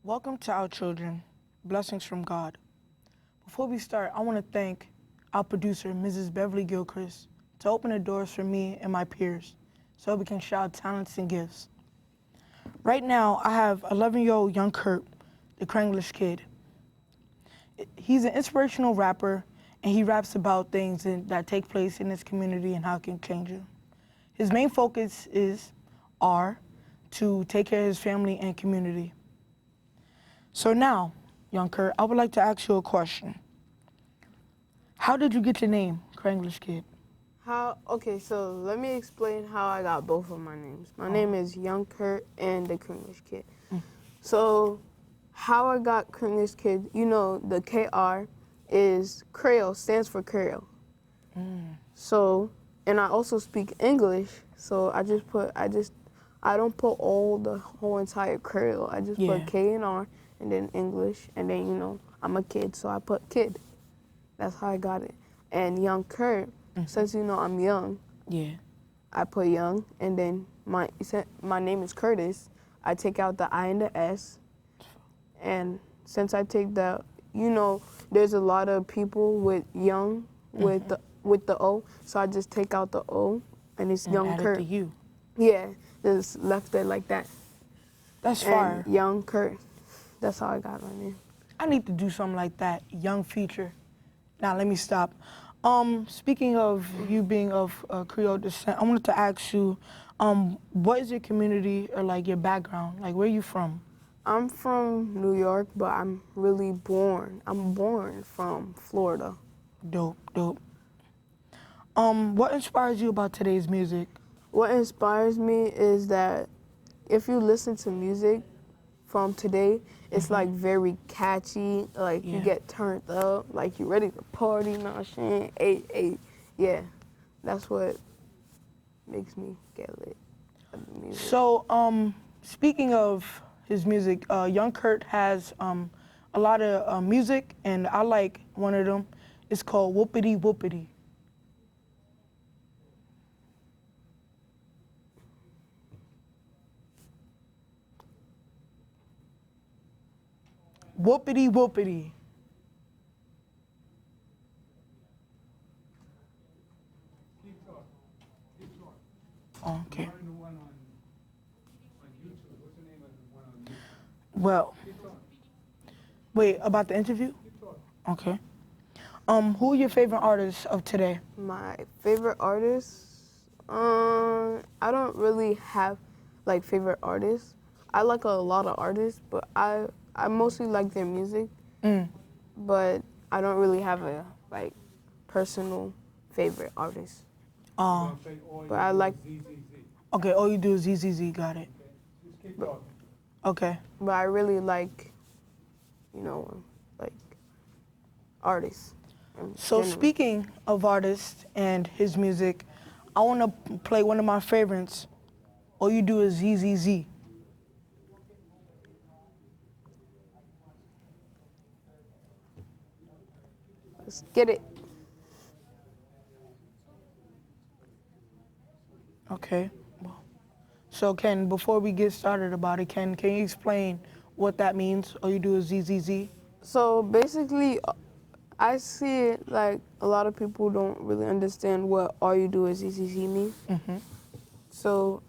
Welcome to our children, blessings from God. Before we start, I want to thank our producer, Mrs. Beverly Gilchrist, to open the doors for me and my peers so we can shout talents and gifts. Right now, I have 11-year-old young Curt, the Kranglish kid. He's an inspirational rapper, and he raps about things that take place in his community and how it can change it. His main focus is to take care of his family and community. So now, young Curt, I would like to ask you a question. How did you get your name, Kranglish Kid? Okay, so let me explain how I got both of my names. My name is Young Curt and the Kranglish Kid. So how I got Kranglish Kid, you know, the KR is Creole, stands for Creole. So, and I also speak English, so I don't put the whole entire Creole. I just put K and R and then English, and then, you know, I'm a kid, so I put kid. That's how I got it. And Young Curt, since, you know, I'm young, I put young, and then my name is Curtis. I take out the I and the S, and since I take the, you know, there's a lot of people with young with the O, so I just take out the O, and it's Young add Curt. it to you. Yeah, just left it like that. That's And fire. Young Curt. That's how I got my name. I need to do something like that, young future. Now let me stop. Speaking of you being of Creole descent, I wanted to ask you, what is your community or like your background? Like where are you from? I'm from New York, but I'm born from Florida. Dope, dope. What inspires you about today's music? What inspires me is that if you listen to music from today, it's like very catchy, like you get turned up, like you ready to party, you know what I'm saying? Yeah, that's what makes me get lit of the music. So, speaking of his music, young Curt has a lot of music, and I like one of them. It's called Whoopity Whoopity. Whoopity Whoopity. Oh, okay. Well, wait, about the interview? Okay. Who are your favorite artists of today? My favorite artists, I don't really have like favorite artists. I like a lot of artists, but I mostly like their music. But I don't really have a like personal favorite artist. But I like. Okay, all you do is ZZZ, got it. Okay. But I really like, you know, like artists. So speaking of artists and his music, I want to play one of my favorites. All you do is ZZZ. Let's get it. Okay. Well, so Ken, before we get started about it, can you explain what that means? All you do is ZZZ? So basically, I see it like a lot of people don't really understand what all you do is ECC mean. So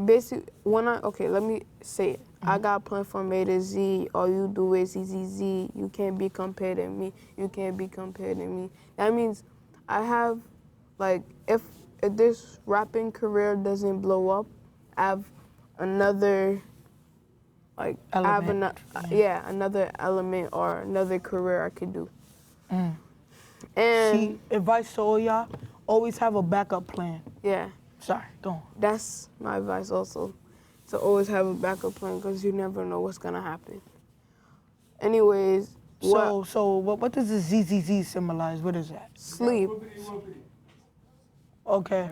basically, let me say it. I got a plan from A to Z. All you do is EZZ. You can't be compared to me. You can't be compared to me. That means I have, like, if this rapping career doesn't blow up, I have another, like, Element. another element or another career I could do. And See, advice to all y'all, always have a backup plan. yeah, Sorry, go on. that's my advice also, to always have a backup plan because you never know what's gonna happen. Anyways, So what does the ZZZ symbolize? What is that? sleep. Okay.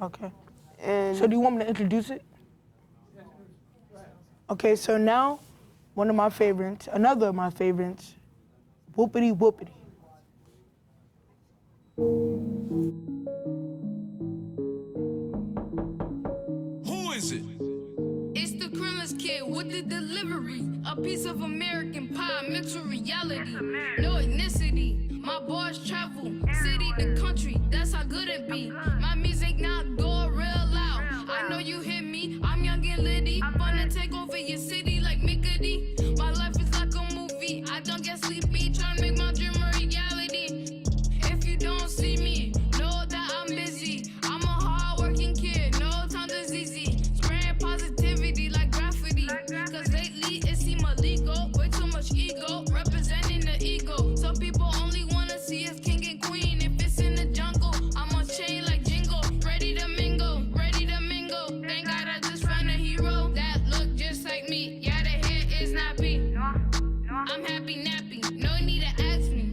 Okay. And So do you want me to introduce it? Okay, so now, one of my favorites, another of my favorites, Whoopity Whoopity. Who is it? It's the Kranglish kid with the delivery. A piece of American pie, mental reality. No ethnicity. My boys travel, city to country. That's how good it be. My music now go real loud. I know you hear me. I'm young and litty. Wanna take over your city like Mickety. My life is like a movie. I don't get sleepy. Tryna make my dream a reality. If you don't see me, know that I'm busy. I'm a hard-working kid. No times is easy. Spraying positivity like graffiti. Cause lately it seem illegal. Way too much ego. Representing the ego. Some people only wanna see us king and queen. If it's in the jungle, I'm on chain like Jingle. Ready to mingle. Ready to mingle. Thank God I just found a hero that look just like me. Yeah, the hair is nappy. I'm happy nappy. No need to ask me.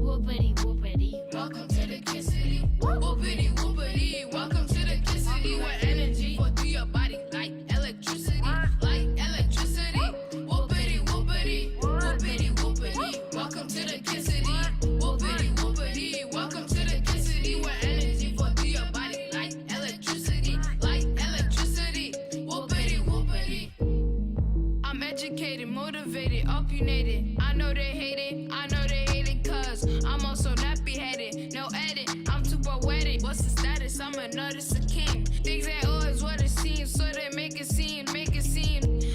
Whoopity whoopity. Welcome to the Kid City. Whoopity whoopity. Welcome to the Kid City. Where energy go through your body like electricity. Like electricity. Whoopity whoopity. Whoopity whoopity. Welcome to the Kid City. Whoopity whoopity. Welcome to the Kid City. Where energy go through your body like electricity. Like electricity. Whoopity whoopity. I'm educated, motivated, opinionated. I know they hate it, I know they hate it, cause I'm also nappy headed. No edit, I'm too poetic. What's the status? I'm an artist, a king. Things ain't always what it seems, so they make it seem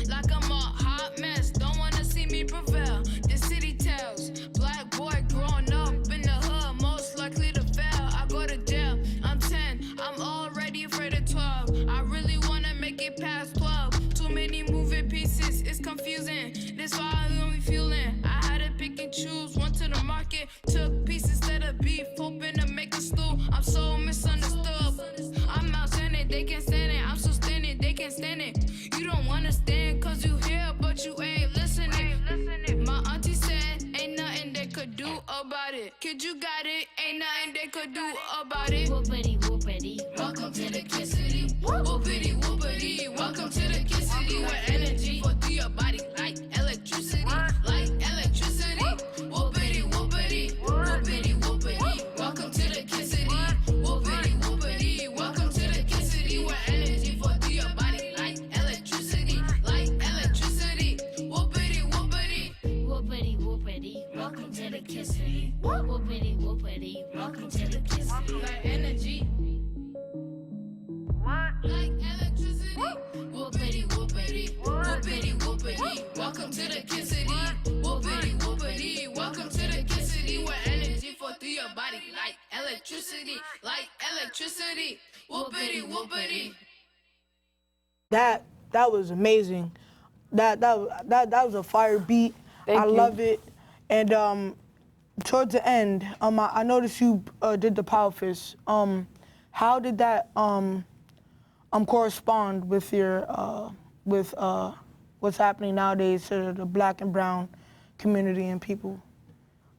like I'm a hot mess. Don't wanna see me prevail. The city tells, black boy growing up in the hood, most likely to fail. I go to jail, I'm 10, I'm already afraid of 12. I really wanna make it past 12. Too many moving pieces, it's confusing. This why I only feeling. I had to pick and choose, went to the market, took pieces instead of beef, hoping to make a stew. I'm so misunderstood. I'm outstanding, they can't stand it. I'm so standing, they can't stand it. You don't understand, cause you hear, but you ain't listening. My auntie said, ain't nothing they could do about it. Kid, you got it, ain't nothing they could do about it. Whoopity whoopity, welcome to the Kid City. Whoopity whoopity, welcome to the Kid City. Where energy go through your body like electricity. Like electricity. Whoopity whoopity, whoopity whoopity, welcome to the Kid City. Whoopity whoopity, welcome to the Kid City. Where energy go through your body like electricity. Like electricity. Whoopity whoopity. Whoopity whoopity, welcome to the Kid City. Whoopity whoopity, welcome to the Kid City. Like energy. Like electricity. Whoopity whoopity, whoopity whoopity, welcome to the Kid City. Whoopity whoopity, welcome to the Kid City. Where energy flow through your body like electricity. Like electricity. Whoopity whoopity. That was amazing. That was a fire beat. I love it. And towards the end, I noticed you did the power fist. How did that correspond with your what's happening nowadays to the black and brown community and people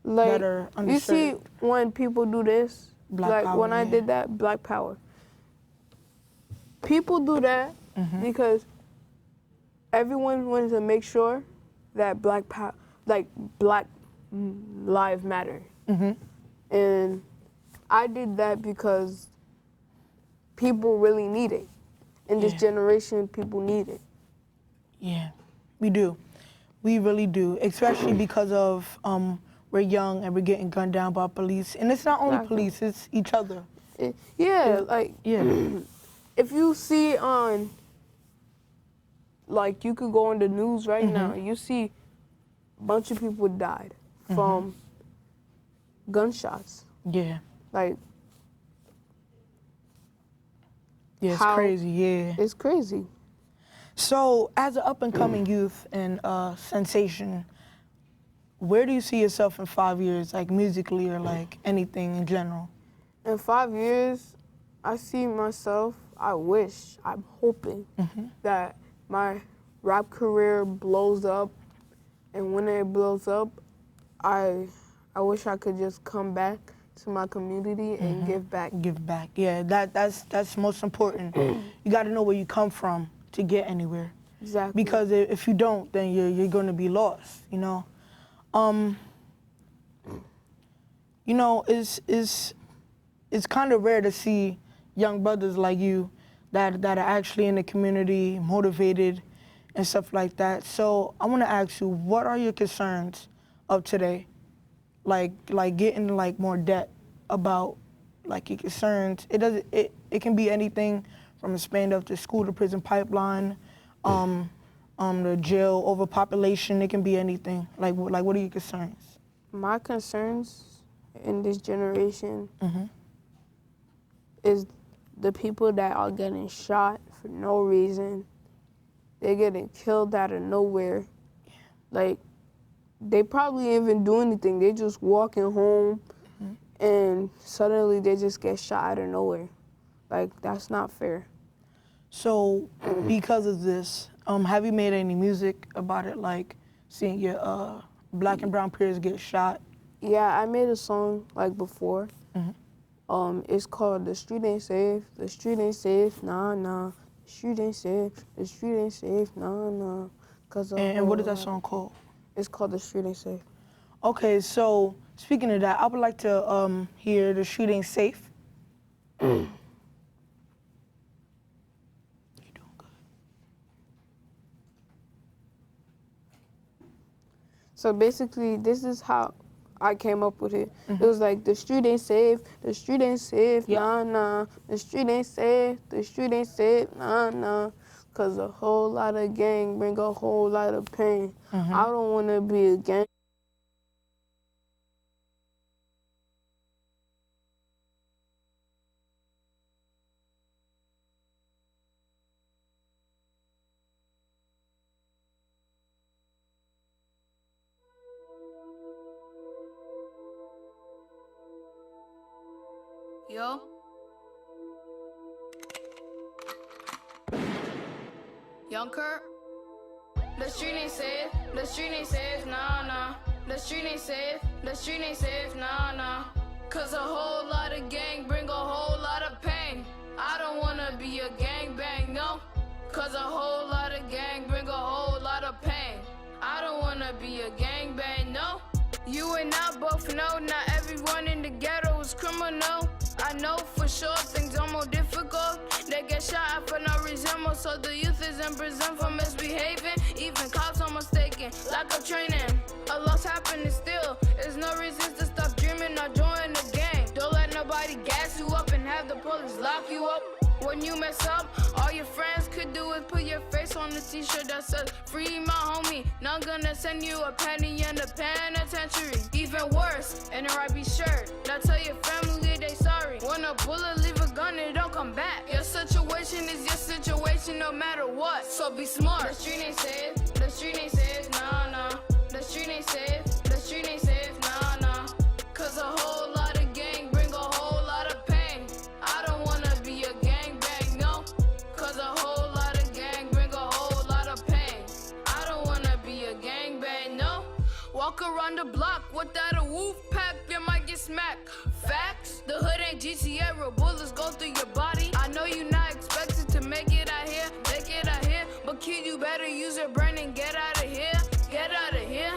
Like, that are underserved? you see when people do this, Black like power, when I yeah. did that, Black Power. People do that because everyone wanted to make sure that Black lives matter. And I did that because people really need it. In this generation, people need it. Yeah, we do. We really do, especially because of we're young and we're getting gunned down by police. And it's not only Exactly. police, it's each other. Like, if you see on, like, you could go on the news right now, you see a bunch of people died from gunshots. Yeah. Like, Yeah, it's how- crazy, yeah. it's crazy. So, as an up-and-coming youth and sensation, where do you see yourself in 5 years, like musically or like anything in general? In 5 years, I see myself, I'm hoping that my rap career blows up. And when it blows up, I wish I could just come back to my community and give back. Give back, yeah, that's most important. You gotta know where you come from to get anywhere. Exactly. Because if you don't, then you're gonna be lost, you know? It's kind of rare to see young brothers like you that are actually in the community, motivated, and stuff like that. So I want to ask you, what are your concerns of today? Like getting like more debt about like your concerns. It can be anything from expand up to school to prison pipeline, the jail overpopulation. It can be anything. Like what are your concerns? My concerns in this generation is the people that are getting shot for no reason. They're getting killed out of nowhere. Like, they probably even do anything. They just walking home and suddenly they just get shot out of nowhere. Like, that's not fair. So because of this, have you made any music about it, like seeing your black and brown peers get shot? Yeah, I made a song like before. It's called "The Street Ain't Safe." The street ain't safe, nah nah. The street ain't safe. The street ain't safe, nah nah. And what is that song called? It's called "The Street Ain't Safe." Okay, so speaking of that, I would like to hear "The Street Ain't Safe." You're doing good. So basically, this is how I came up with it. It was like, the street ain't safe, the street ain't safe, nah, nah. The street ain't safe, the street ain't safe, nah, nah. Cause a whole lot of gang bring a whole lot of pain. I don't wanna be a gang. Yo. Young Curt. The street ain't safe, the street ain't safe, nah, nah. The street ain't safe, the street ain't safe, nah, nah. Cause a whole lot of gang bring a whole lot of pain. I don't wanna be a gang bang, no. Cause a whole lot of gang bring a whole lot of pain. I don't wanna be a gang bang, no. You and I both know not everyone in the ghetto is criminal. I know for sure things are more difficult. They get shot for no reason, so the youth is in prison for misbehaving. Even cops are mistaken, lack of training. A loss happening still. There's no reason to stop dreaming or join the gang. Don't let nobody gas you up and have the police lock you up. When you mess up, all your friends could do is put your face on the t-shirt that says, "Free my homie." Not gonna send you a penny in the penitentiary. Even worse, in a RIP shirt. Now tell your family they sorry. When a bullet leave a gun, it don't come back. Your situation is your situation no matter what. So be smart. The street ain't safe, the street ain't safe, nah, nah. The street ain't safe, the street ain't safe, nah, nah. Cause a whole lot of gang bring a whole lot of pain. I don't wanna be a gang bang, no. Cause a whole lot of gang bring a whole lot of pain. I don't wanna be a gang bang, no. Walk around the block without a wolf pack, you might get smacked. Facts, the hood ain't GTA where bullets go through your body. I know you not expected to make it out here, but kid, you better use your brain and get out of here, get out of here.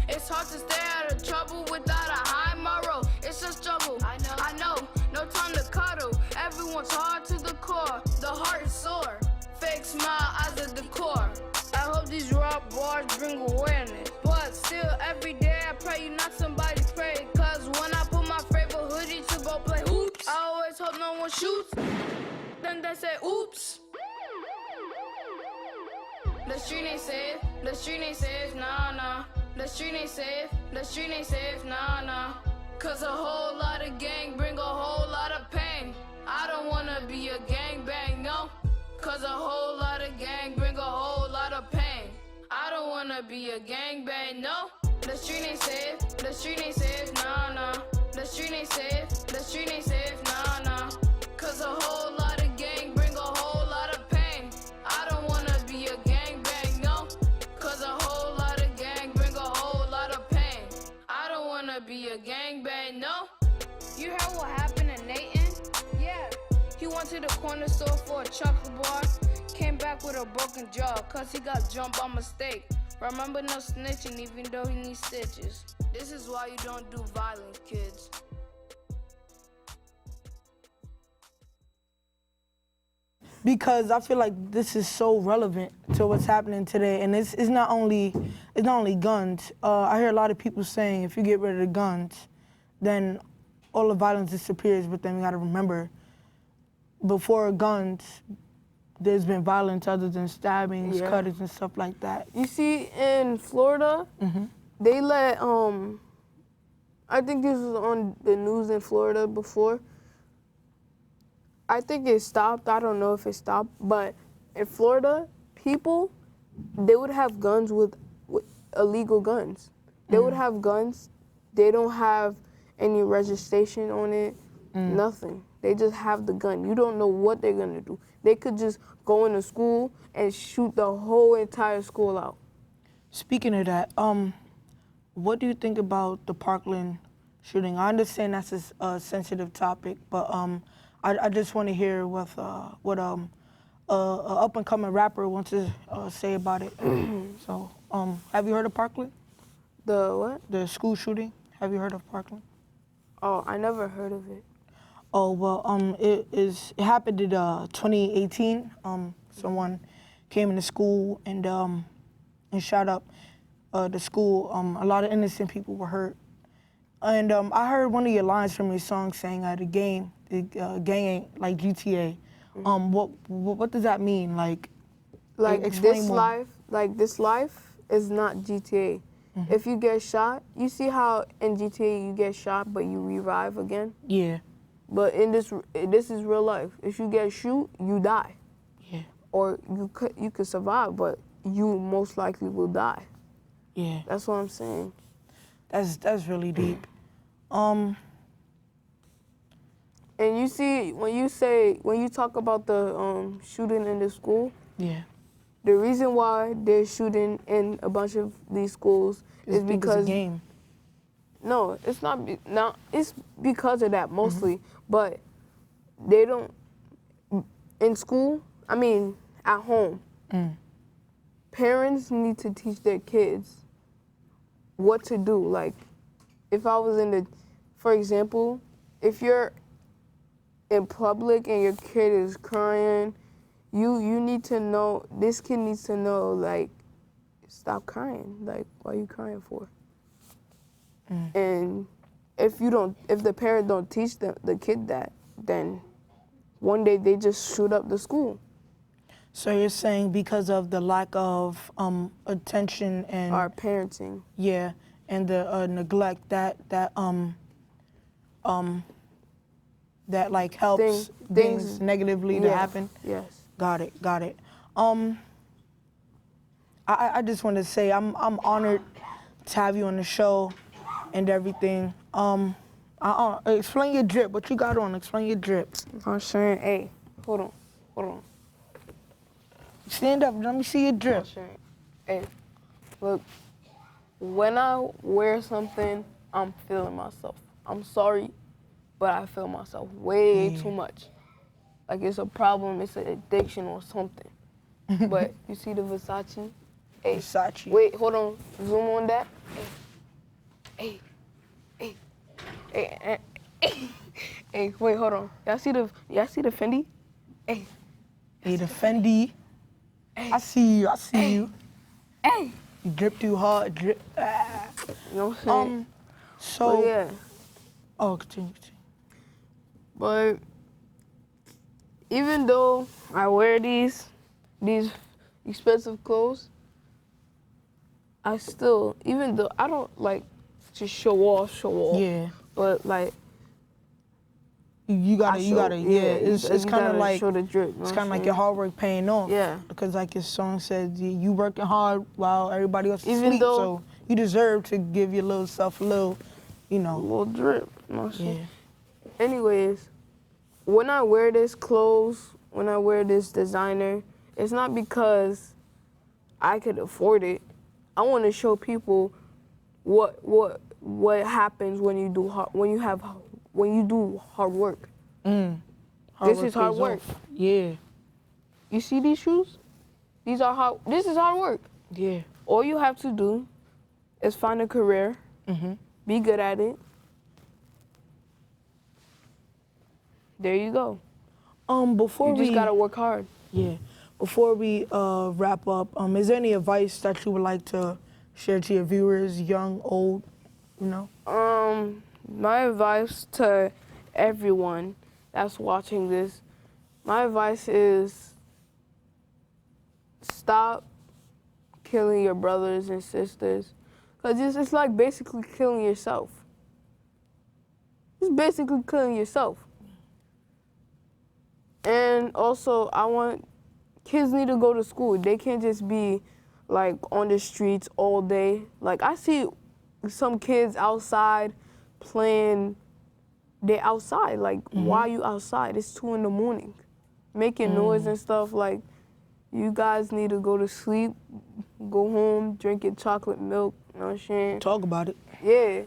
It's hard to stay out of trouble without a high moral. It's a struggle, I know, no time to cuddle. Everyone's hard to the core, the heart is sore. Fake smile as a decor. I hope these raw bars bring awareness. But still, every day I pray you not somebody pray. Cause when I put my favorite hoodie to go play hoops, I always hope no one shoots. Then they say, oops. The street ain't safe, the street ain't safe, nah, nah. The street ain't safe, the street ain't safe, nah, nah. Cause a whole lot of gang bring a whole lot of pain. I don't wanna be a gang bang, no. Cause a whole lot of gang bring a whole lot of pain. I don't wanna be a gang bang, no. The street ain't safe, the street ain't safe, nah, nah. The street ain't safe, the street ain't safe, nah, nah. Cause a whole lot of gang bring a whole lot of pain. I don't wanna be a gang bang, no. Cause a whole lot of gang bring a whole lot of pain. I don't wanna be a gang bang, no. You heard what happened to Nathan? Yeah. He went to the corner store for a chocolate bar. Came back with a broken jaw, cause he got jumped by mistake. Remember, no snitching even though he needs stitches. This is why you don't do violence, kids. because I feel like this is so relevant to what's happening today, and it's not only guns. I hear a lot of people saying if you get rid of the guns, then all the violence disappears. But then we gotta remember, before guns, there's been violence other than stabbings, Yeah. cuttings, and stuff like that. You see, in Florida, they let I think this was on the news in Florida before. I think it stopped. I don't know if it stopped, but in Florida, people, they would have guns with illegal guns. They would have guns. They don't have any registration on it, nothing. They just have the gun. You don't know what they're gonna do. They could just go into school and shoot the whole entire school out. Speaking of that, what do you think about the Parkland shooting? I understand that's a sensitive topic, but I just want to hear what a up and coming rapper wants to say about it. So, have you heard of Parkland? The what? The school shooting. Have you heard of Parkland? Oh, I never heard of it. Oh well, it happened in 2018. Someone came into school and shot up the school. A lot of innocent people were hurt. And I heard one of your lines from your song saying the gang ain't like GTA. What does that mean? Like explain more. This life is not GTA. If you get shot, you see how in GTA you get shot but you revive again? Yeah. But in this is real life. If you get shoot, you die. Yeah. Or you could survive, but you most likely will die. Yeah. That's what I'm saying. That's really deep. And you see, when you talk about the shooting in the school, Yeah. the reason why they're shooting in a bunch of these schools is because it's a game. No, it's not. It's because of that mostly, but they don't. In school, I mean, at home, parents need to teach their kids what to do. Like, if I was for example, if you're in public and your kid is crying, you need to know. This kid needs to know, like, stop crying. Like, what are you crying for? And if the parent don't teach the kid that, then one day they just shoot up the school. So you're saying because of the lack of attention and Our parenting. Yeah, and the neglect that like helps things negatively to happen. Yes. Got it. I just want to say I'm honored to have you on the show and everything. Explain your drip. What you got on? Explain your drip. I'm saying, hey, hold on. Stand up. Let me see your drip. Hey, look, when I wear something, I'm feeling myself. I'm sorry, but I feel myself way too much. Like it's a problem, it's an addiction or something. But you see the Versace? Hey, Versace. Wait, hold on. Zoom on that. Hey. Hey, wait, hold on. Y'all see the Fendi? Hey, the Fendi. Hey. I see you. Hey. You drip too hard. Drip. You know what I'm saying? So. But yeah. Oh, continue. But even though I wear these expensive clothes, I still, even though I don't like to show off. Yeah. But like. You gotta, it's kind of like, show the drip, it's kind of like your hard work paying off. Yeah. Because like your song said, you working hard while everybody else is Even asleep, though- so you deserve to give your little self a little, A little drip. You know what I'm Yeah. saying? Anyways, when I wear this clothes, when I wear this designer, it's not because I could afford it. I want to show people what happens when you do hard work. This is hard work. Yeah. You see these shoes? This is hard work. Yeah. All you have to do is find a career, be good at it. There you go. Before You just gotta work hard. Yeah. Before we wrap up, is there any advice that you would like to share to your viewers, young, old, you know? My advice to everyone that's watching this, my advice is stop killing your brothers and sisters, because it's like basically killing yourself. It's basically killing yourself. And also, kids need to go to school. They can't just be like on the streets all day. Like I see some kids outside playing. They outside. Like why are you outside? It's 2 a.m. making noise and stuff. Like you guys need to go to sleep, go home, drink your chocolate milk. You know what I'm saying? Talk about it. Yeah. You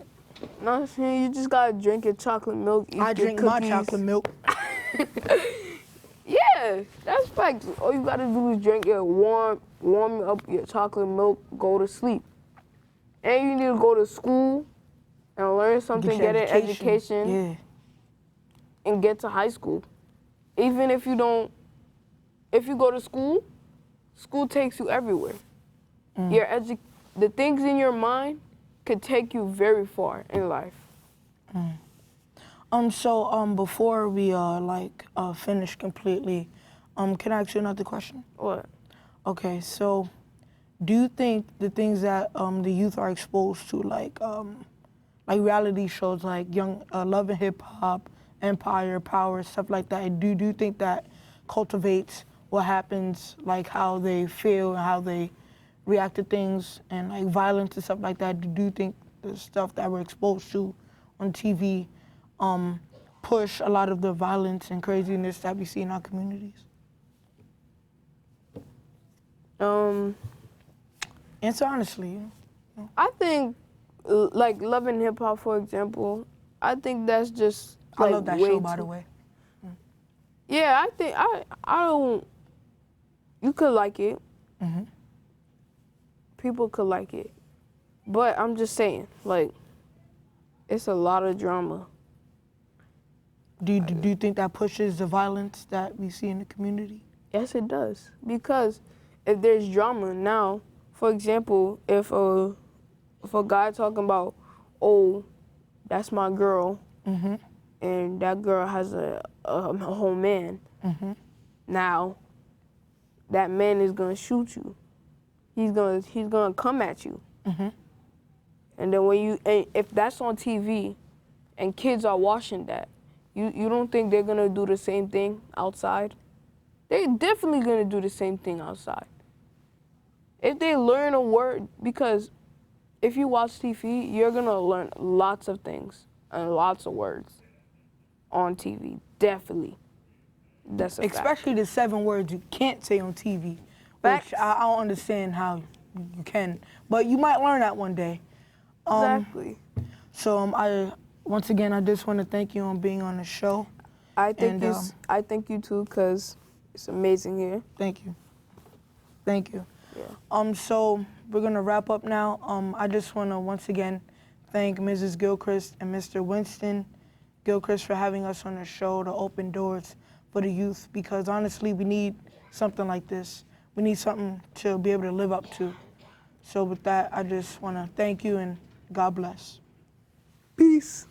know what I'm saying? You just gotta drink your chocolate milk. Eat I your drink my cookies. chocolate milk. Yeah, that's facts. All you gotta do is drink your warm up your chocolate milk, go to sleep. And you need to go to school and learn something, your get an education, Yeah. and get to high school. Even if you go to school, school takes you everywhere. The things in your mind could take you very far in life. Before we finish completely, can I ask you another question? What? Okay, so do you think the things that the youth are exposed to, like reality shows like Young Love and Hip Hop, Empire, Power, stuff like that, do you think that cultivates what happens, like how they feel and how they react to things and like violence and stuff like that? Do you think the stuff that we're exposed to on TV push a lot of the violence and craziness that we see in our communities? Answer honestly. You know? I think, like Love and Hip Hop, for example, I think that's just. I Like, love that way show, by the too- way. Yeah, I think I don't. You could like it. People could like it, but I'm just saying, like, it's a lot of drama. Do you think that pushes the violence that we see in the community? Yes, it does. Because if there's drama now, for example, if a guy talking about, oh, that's my girl, and that girl has a whole man, now that man is gonna shoot you. He's gonna come at you. And then if that's on TV, and kids are watching that, you don't think they're gonna do the same thing outside? They're definitely gonna do the same thing outside. If they learn a word, because if you watch TV, you're gonna learn lots of things and lots of words on TV. Definitely. That's a fact. Especially the 7 words you can't say on TV, Facts. which I don't understand how you can, but you might learn that one day. Exactly. So once again, I just want to thank you on being on the show. I thank And, I thank you too, because it's amazing here. Thank you. Thank you. Yeah. So we're gonna wrap up now. I just want to once again thank Mrs. Gilchrist and Mr. Winston Gilchrist for having us on the show to open doors for the youth, because honestly, we need something like this. We need something to be able to live up to. So with that, I just want to thank you and God bless. Peace.